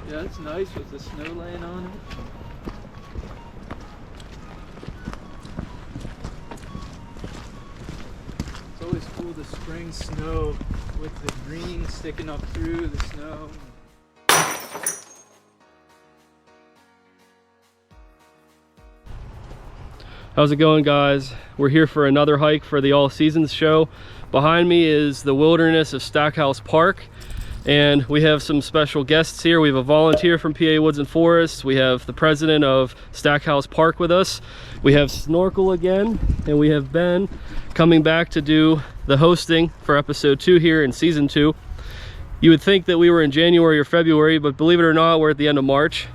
Yeah, it's nice with the snow laying on it. It's always cool, the spring snow with the green sticking up through the snow. How's it going, guys? We're here for another hike for the All Seasons show. Behind me is the wilderness of Stackhouse Park, and we have some special guests here. We have a volunteer from PA Woods and Forests. We have the president of Stackhouse Park with us. We have Snorkel again, and we have Ben coming back to do the hosting for episode 2 here in season 2. You would think that we were in January or February, but believe it or not, we're at the end of March.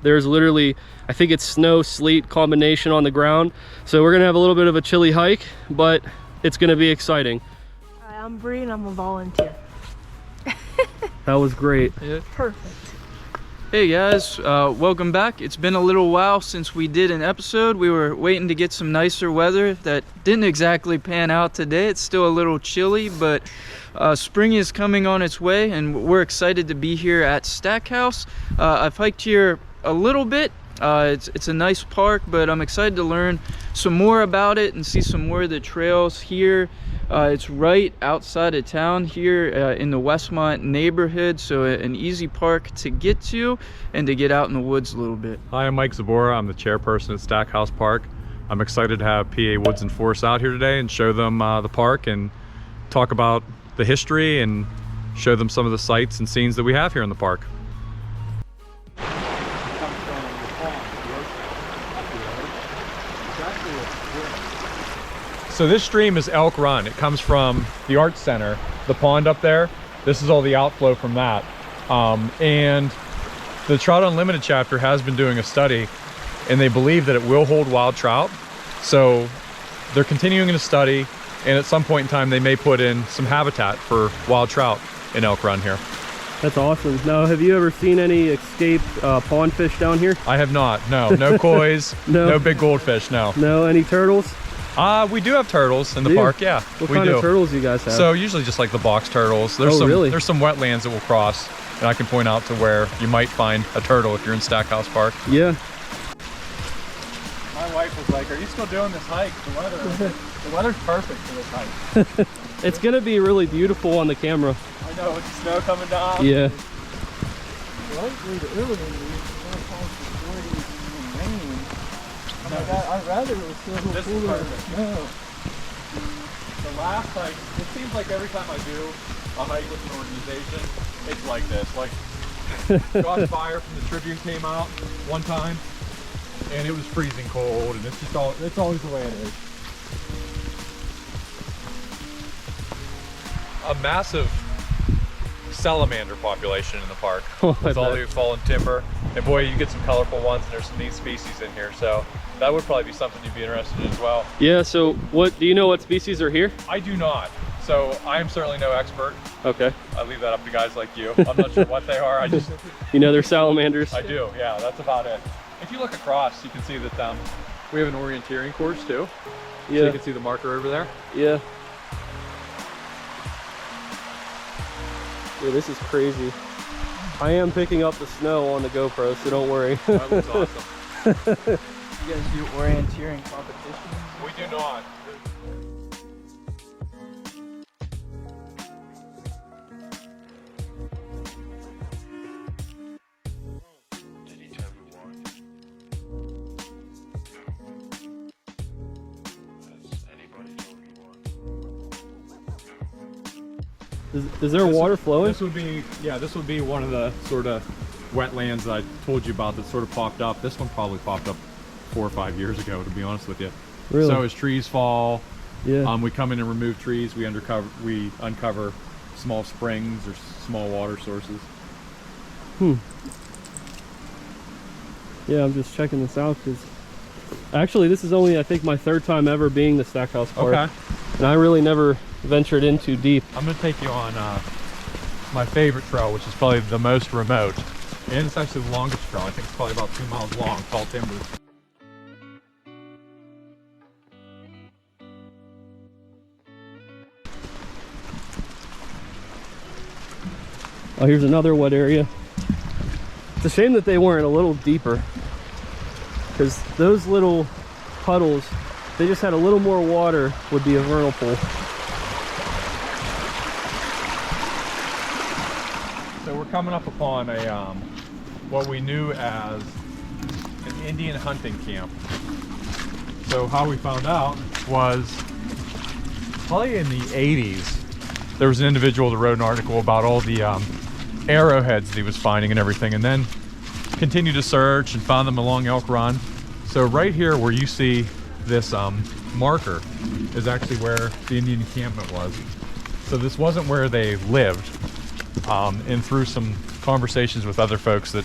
There's literally, I think it's snow, sleet combination on the ground. So we're gonna have a little bit of a chilly hike, but it's gonna be exciting. Hi, I'm Bree and I'm a volunteer. That was great. Yeah. Perfect. Hey guys, welcome back. It's been a little while since we did an episode. We were waiting to get some nicer weather that didn't exactly pan out today. It's still a little chilly, but spring is coming on its way and we're excited to be here at Stackhouse. I've hiked here a little bit. It's a nice park, but I'm excited to learn some more about it and see some more of the trails here. It's right outside of town here in the Westmont neighborhood, so an easy park to get to and to get out in the woods a little bit. Hi, I'm Mike Zabora. I'm the chairperson at Stackhouse Park. I'm excited to have PA Woods and Forests out here today and show them the park and talk about the history and show them some of the sights and scenes that we have here in the park. So this stream is Elk Run. It comes from the Arts Center, the pond up there. This is all the outflow from that. And the Trout Unlimited chapter has been doing a study, and they believe that it will hold wild trout. So they're continuing to study, and at some point in time, they may put in some habitat for wild trout in Elk Run here. That's awesome. Now, have you ever seen any escaped pond fish down here? I have not, no. No koi's, no big goldfish, no. No, any turtles? We do have turtles in the park, yeah. What kind of turtles do you guys have? So usually just like the box turtles. There's really? There's some wetlands that we'll cross, and I can point out to where you might find a turtle if you're in Stackhouse Park. Yeah. My wife was like, "Are you still doing this hike? The weather's perfect for this hike." It's gonna be really beautiful on the camera. I know, with the snow coming down. Yeah. I'd rather it was still a little cooler. No. The last hike, it seems like every time I do a hike with an organization, it's like this. Like, God's Fire from the Tribune came out one time, and it was freezing cold, and it's just it's always the way it is. A massive salamander population in the park. With all the fallen timber. And boy, you get some colorful ones, and there's some neat species in here. So that would probably be something you'd be interested in as well. Yeah, so what do you know what species are here? I do not. So I am certainly no expert. Okay. I leave that up to guys like you. I'm not sure what they are. I just You know they're salamanders. I do, yeah, that's about it. If you look across, you can see that we have an orienteering course too. Yeah. So you can see the marker over there. Yeah. Yeah, this is crazy. I am picking up the snow on the GoPro, so don't worry. That looks awesome. You guys do orienteering competitions? We do not. Is there water flowing? This would be one of the sort of wetlands that I told you about that sort of popped up. This one probably popped up 4 or 5 years ago, to be honest with you. Really? So as trees fall, Yeah. we come in and remove trees. We uncover small springs or small water sources. Yeah, I'm just checking this out because actually this is only, I think, my 3rd time ever being the Stackhouse Park. Okay. And I really never ventured in too deep. I'm going to take you on my favorite trail, which is probably the most remote. And it's actually the longest trail. I think it's probably about 2 miles long, tall timbers. Oh, here's another wet area. It's a shame that they weren't a little deeper, because those little puddles, if they just had a little more water, would be a vernal pool. So we're coming up upon a what we knew as an Indian hunting camp. So how we found out was probably in the 80s, there was an individual that wrote an article about all the arrowheads that he was finding and everything, and then continued to search and found them along Elk Run. So right here where you see this marker is actually where the Indian encampment was. So this wasn't where they lived. And through some conversations with other folks that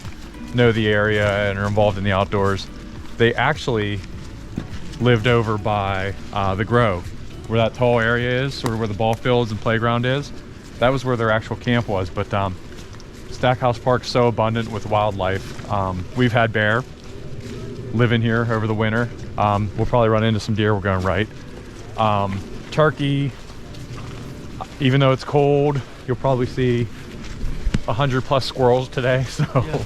know the area and are involved in the outdoors, they actually lived over by the Grove, where that tall area is, sort of where the ball fields and playground is. That was where their actual camp was. But Stackhouse Park's so abundant with wildlife. We've had bear live in here over the winter. We'll probably run into some deer. We're going right. Turkey, even though it's cold, you'll probably see 100+ squirrels today. So yeah.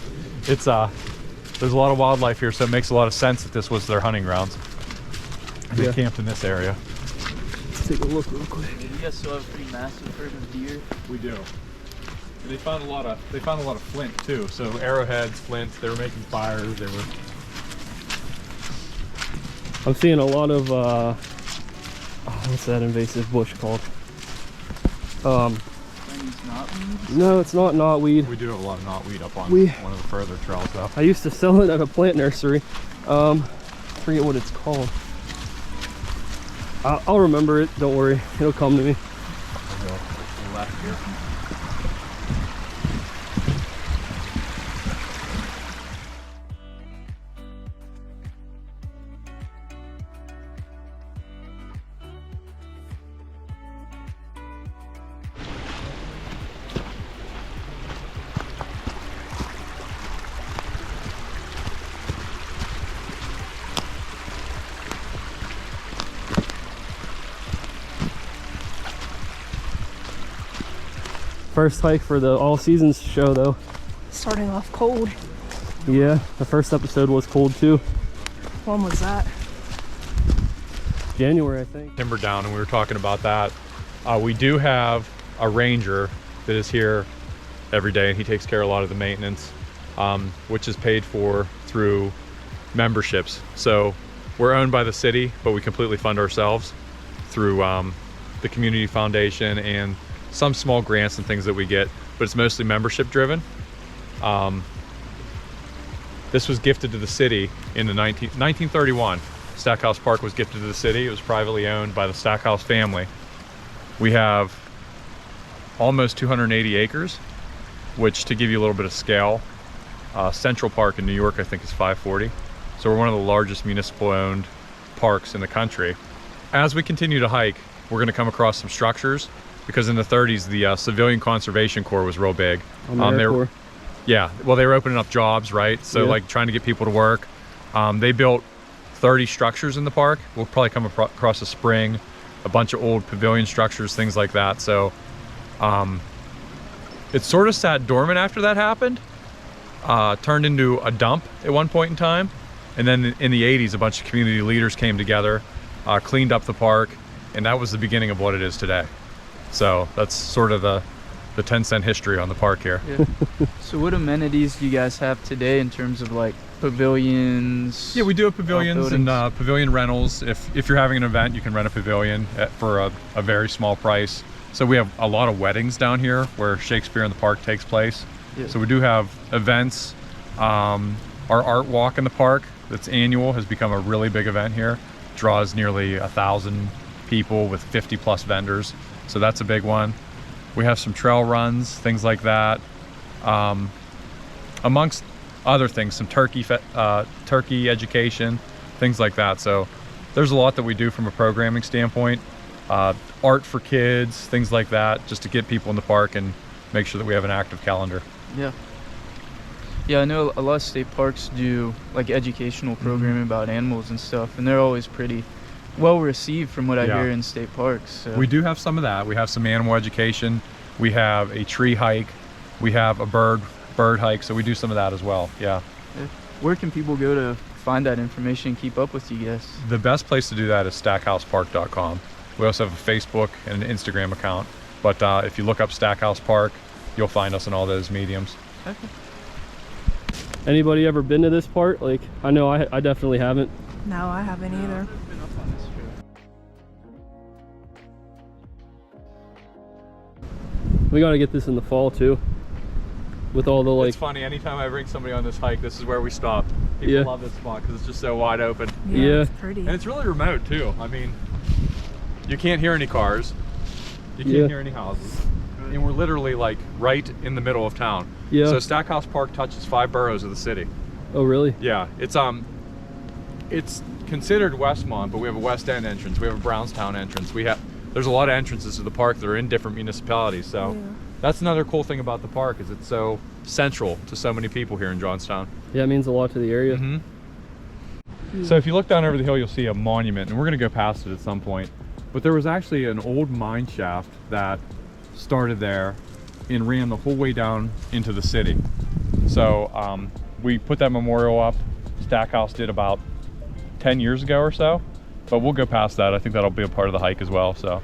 It's there's a lot of wildlife here, so it makes a lot of sense that this was their hunting grounds. They camped in this area. Let's take a look real quick. You guys still have a pretty massive herd of deer. We do. And they found a lot of flint too. So arrowheads, flint. They were making fires. They were. I'm seeing a lot of what's that invasive bush called? Knotweed? No, it's not knotweed. We do have a lot of knotweed up on one of the further trails though. I used to sell it at a plant nursery. Forget what it's called. I'll remember it, don't worry, it'll come to me. Left here. First hike for the all seasons show though. Starting off cold. Yeah, the first episode was cold too. When was that? January, I think. Timber down, and we were talking about that. We do have a ranger that is here every day, and he takes care of a lot of the maintenance, which is paid for through memberships. So we're owned by the city, but we completely fund ourselves through the community foundation and some small grants and things that we get, but it's mostly membership driven. This was gifted to the city in the 1931. Stackhouse Park was gifted to the city. It was privately owned by the Stackhouse family. We have almost 280 acres, which, to give you a little bit of scale, Central Park in New York, I think, is 540. So we're one of the largest municipal owned parks in the country. As we continue to hike, we're gonna come across some structures, because in the 30s, the Civilian Conservation Corps was real big. Yeah, well, they were opening up jobs, right? So like trying to get people to work. They built 30 structures in the park. We'll probably come across a spring, a bunch of old pavilion structures, things like that. So it sort of sat dormant after that happened, turned into a dump at one point in time. And then in the 80s, a bunch of community leaders came together, cleaned up the park, and that was the beginning of what it is today. So that's sort of the 10-cent history on the park here. Yeah. So what amenities do you guys have today in terms of like pavilions? Yeah, we do have pavilions and pavilion rentals. If you're having an event, you can rent a pavilion for a very small price. So we have a lot of weddings down here where Shakespeare in the Park takes place. Yeah. So we do have events. Our art walk in the park that's annual has become a really big event here. Draws nearly 1,000 people with 50+ vendors. So that's a big one. We have some trail runs, things like that. Amongst other things, some turkey education, things like that. So there's a lot that we do from a programming standpoint. Art for kids, things like that, just to get people in the park and make sure that we have an active calendar. Yeah. Yeah, I know a lot of state parks do like educational programming about animals and stuff, and they're always pretty well received from what I hear in state parks. So. We do have some of that. We have some animal education. We have a tree hike. We have a bird bird hike, so we do some of that as well. Yeah. Where can people go to find that information and keep up with you guys? The best place to do that is stackhousepark.com. We also have a Facebook and an Instagram account, but if you look up Stackhouse Park, you'll find us in all those mediums. Okay. Anybody ever been to this part? Like, I know I definitely haven't. No, I haven't either. I've been up on this trail. We got to get this in the fall too, with all the like. It's funny, anytime I bring somebody on this hike, this is where we stop. People Yeah. love this spot because it's just so wide open. Yeah. It's pretty. And it's really remote too. I mean, you can't hear any cars, you can't Yeah. hear any houses, and we're literally like right in the middle of town. Yeah. So Stackhouse Park touches 5 boroughs of the city. Oh really? Yeah, it's considered Westmont, but we have a West End entrance, we have a Brownstown entrance. There's a lot of entrances to the park that are in different municipalities. So Yeah. that's another cool thing about the park, is it's so central to so many people here in Johnstown. Yeah, it means a lot to the area. So if you look down over the hill, you'll see a monument, and we're gonna go past it at some point. But there was actually an old mine shaft that started there and ran the whole way down into the city. So we put that memorial up. Stackhouse did about 10 years ago or so, but we'll go past that. I think that'll be a part of the hike as well. So.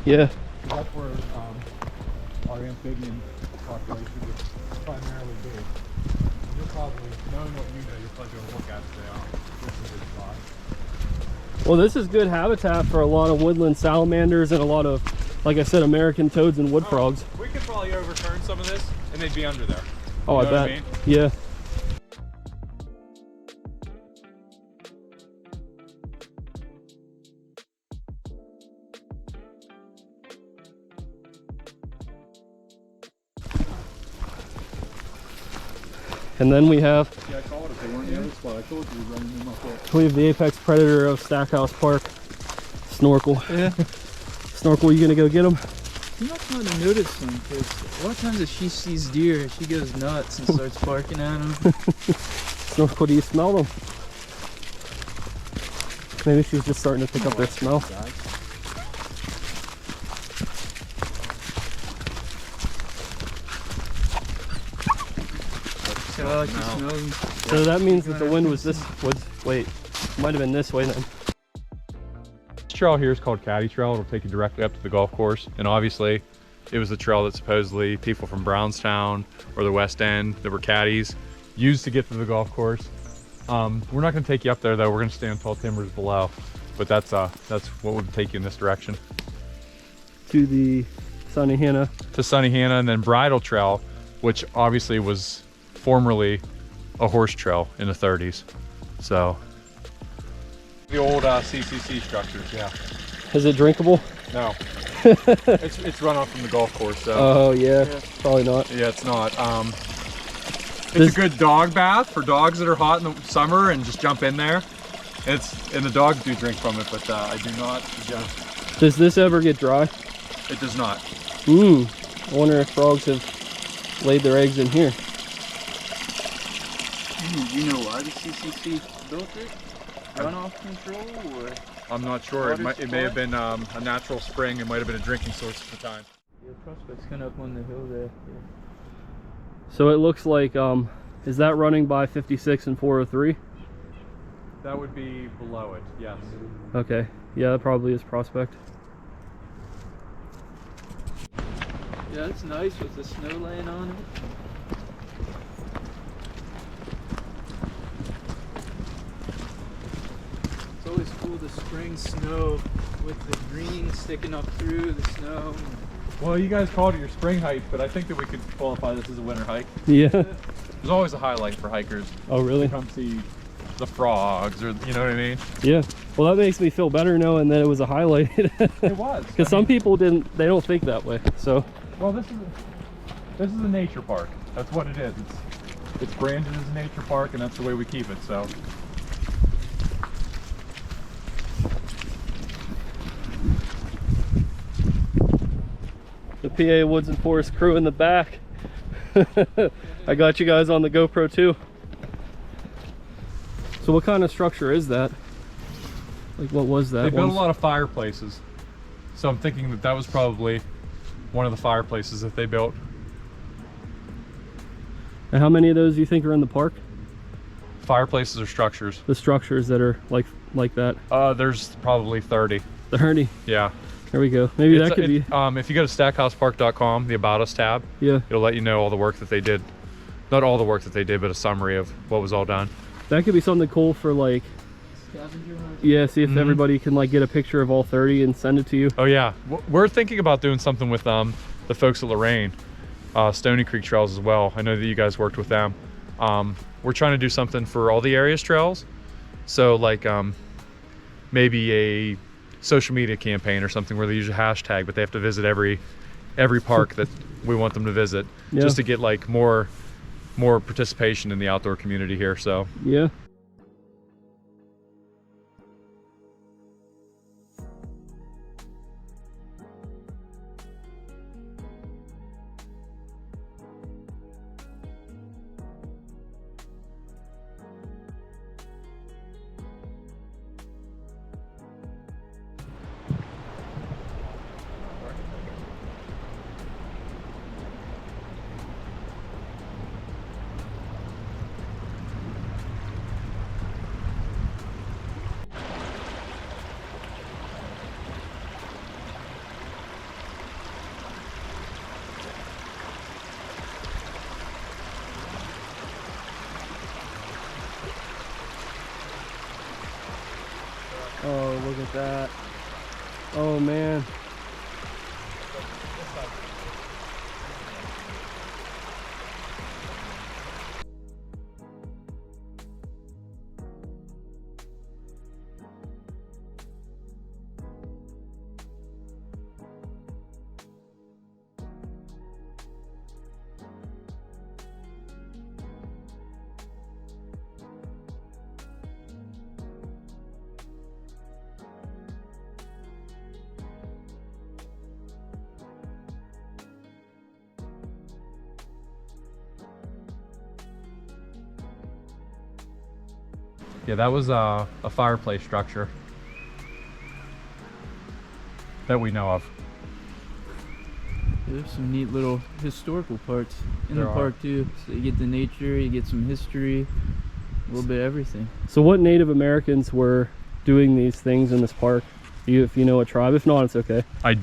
Yeah. That's where our amphibian population is primarily based. You'll probably, knowing what you know, you'll probably go look at it. This is a good spot. Well, this is good habitat for a lot of woodland salamanders and a lot of, like I said, American toads and wood frogs. We could probably overturn some of this, and they'd be under there. Oh, You know I what bet. I mean? Yeah. And then we have Yeah, I called it. They weren't in the other spot. I told you to run them up there. we have the apex predator of Stackhouse Park, Snorkel. Yeah. Snorkel, you gonna go get him? You might want to notice them, because a lot of times if she sees deer, she goes nuts and starts barking at them. Snorkel, do you smell them? Maybe she's just starting to pick up their smell. So I like to smell them. So that means that the wind was wait, might have been this way then. This trail here is called Caddytrail. It'll take you directly up to the golf course. And obviously, it was the trail that supposedly people from Brownstown or the West End that were caddies used to get to the golf course. We're not going to take you up there though. We're going to stay on tall timbers below. But that's what would take you in this direction. To the Sunny Hannah. To Sunny Hannah, and then Bridle Trail, which obviously was formerly a horse trail in the 30s. So the old CCC structures, yeah. Is it drinkable? No, it's runoff from the golf course. So Oh yeah, probably not. yeah, it's not. It's a good dog bath for dogs that are hot in the summer and just jump in there. And the dogs do drink from it, but I do not suggest. Does this ever get dry? It does not. I wonder if frogs have laid their eggs in here. Do you know why the CCC built it? Runoff control, or? I'm not sure. Water It may have been a natural spring. It might have been a drinking source at the time. Yeah, prospect's kind of up on the hill there. Yeah. So it looks like, is that running by 56 and 403? That would be below it, yes. Okay, yeah, that probably is Prospect. Yeah, it's nice with the snow laying on it. It's always cool, the spring snow with the green sticking up through the snow. Well, you guys called it your spring hike, but I think that we could qualify this as a winter hike. Yeah. There's always a highlight for hikers. Oh, really? Come see the frogs, or you know what I mean? Yeah. Well, that makes me feel better knowing that it was a highlight. It was. Because some people they don't think that way. So. Well, this is a nature park. That's what it is. It's branded as a nature park, and that's the way we keep it. So. The PA Woods and Forest crew in the back. I got you guys on the GoPro too. So what kind of structure is that? Like, what was that? They built a lot of fireplaces. So I'm thinking that that was probably one of the fireplaces that they built. And how many of those do you think are in the park? Fireplaces or structures? The structures that are like that. There's probably 30. 30. Yeah. There we go. Maybe that could be. If you go to stackhousepark.com, the About Us tab, Yeah. it'll let you know all the work that they did. Not all the work that they did, but a summary of what was all done. That could be something cool for like. Yeah. See if everybody can like get a picture of all 30 and send it to you. Oh yeah, we're thinking about doing something with the folks at Lorraine, Stony Creek Trails as well. I know that you guys worked with them. We're trying to do something for all the area's trails. So like maybe a social media campaign or something where they use a hashtag, but they have to visit every park that we want them to visit, just to get like more participation in the outdoor community here. So yeah. Oh, look at that. Oh man. yeah, that was a fireplace structure that we know of. There's some neat little historical parts in There the are. park too. So you get the nature, you get some history, a little bit of everything. So what Native Americans were doing these things in this park? If you know a tribe. If not, it's okay. I'd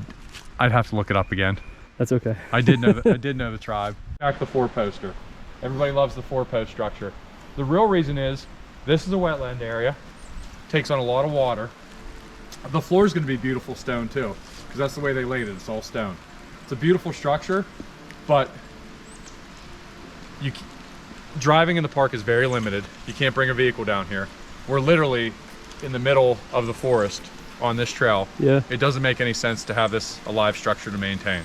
have to look it up again. That's okay. I did know the tribe. Back the 4-poster. Everybody loves the 4-post structure. The real reason is this is a wetland area, takes on a lot of water. The floor is going to be beautiful stone too, because that's the way they laid it. It's all stone. It's a beautiful structure, but driving in the park is very limited. You can't bring a vehicle down here. We're literally in the middle of the forest on this trail. Yeah. It doesn't make any sense to have this a live structure to maintain.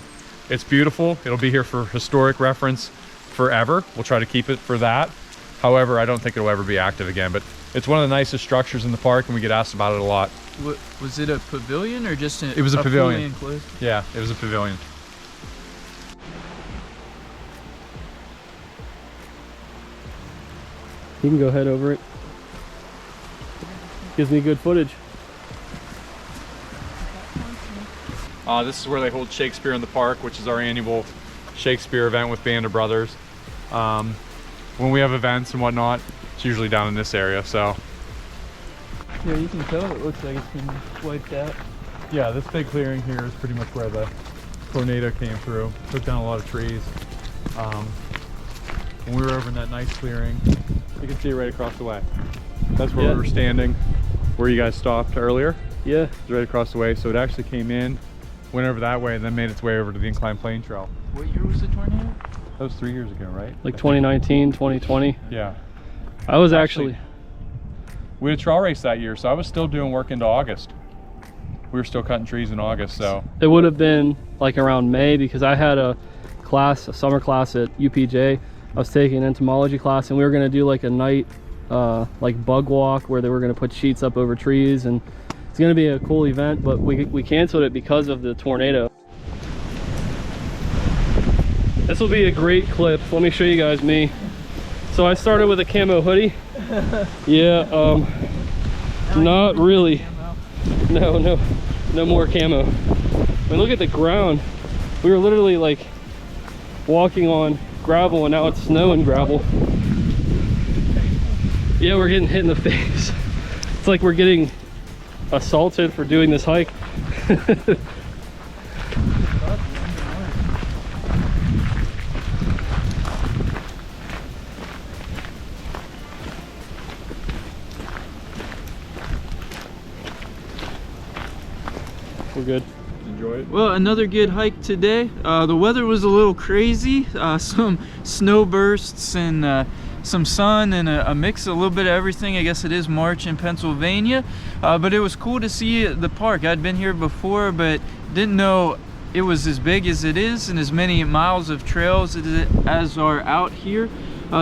It's beautiful. It'll be here for historic reference forever. We'll try to keep it for that. However, I don't think it'll ever be active again, but it's one of the nicest structures in the park and we get asked about it a lot. What, was it a pavilion or just It was a pavilion. fully enclosed? Yeah, it was a pavilion. You can go head over it. Gives me good footage. This is where they hold Shakespeare in the Park, which is our annual Shakespeare event with Band of Brothers. When we have events and whatnot, it's usually down in this area, so. Yeah, you can tell it looks like it's been wiped out. Yeah, this big clearing here is pretty much where the tornado came through. Took down a lot of trees. When we were over in that nice clearing, you can see it right across the way. That's where we were standing, where you guys stopped earlier. Yeah. It's right across the way, so it actually came in, went over that way, and then made its way over to the inclined plane trail. What year was the tornado? That was 3 years ago, right? Like 2019, 2020. Yeah. I was actually we had a trail race that year, so I was still doing work into August. We were still cutting trees in August, so. It would have been like around May, because I had a class, a summer class at UPJ. I was taking an entomology class, and we were gonna do like a night like bug walk where they were gonna put sheets up over trees, and it's gonna be a cool event, but we canceled it because of the tornado. This will be a great clip. Let me show you guys me. So I started with a camo hoodie. Yeah, not really. No more camo. I mean, look at the ground. We were literally like walking on gravel, and now it's snow and gravel. Yeah, we're getting hit in the face. It's like we're getting assaulted for doing this hike. We're good. Enjoy it. Well, another good hike today. The weather was a little crazy. Some snow bursts and some sun and a mix, a little bit of everything. I guess it is March in Pennsylvania, but it was cool to see the park. I'd been here before, but didn't know it was as big as it is and as many miles of trails as are out here.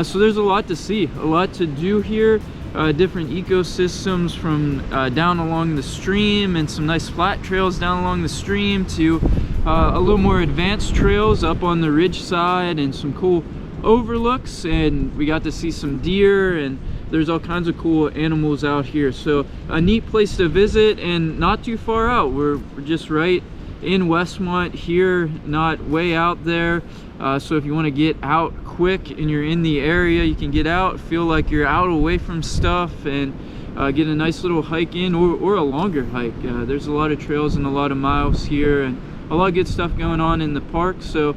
So there's a lot to see, a lot to do here. Different ecosystems from down along the stream, and some nice flat trails down along the stream, to a little more advanced trails up on the ridge side, and some cool overlooks. And we got to see some deer, and there's all kinds of cool animals out here. So a neat place to visit, and not too far out. We're just right in Westmont here, not way out there. So if you want to get out quick and you're in the area, you can get out, feel like you're out away from stuff, and get a nice little hike in, or a longer hike. There's a lot of trails and a lot of miles here, and a lot of good stuff going on in the park. So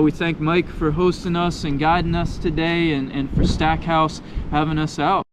we thank Mike for hosting us and guiding us today, and for Stackhouse having us out.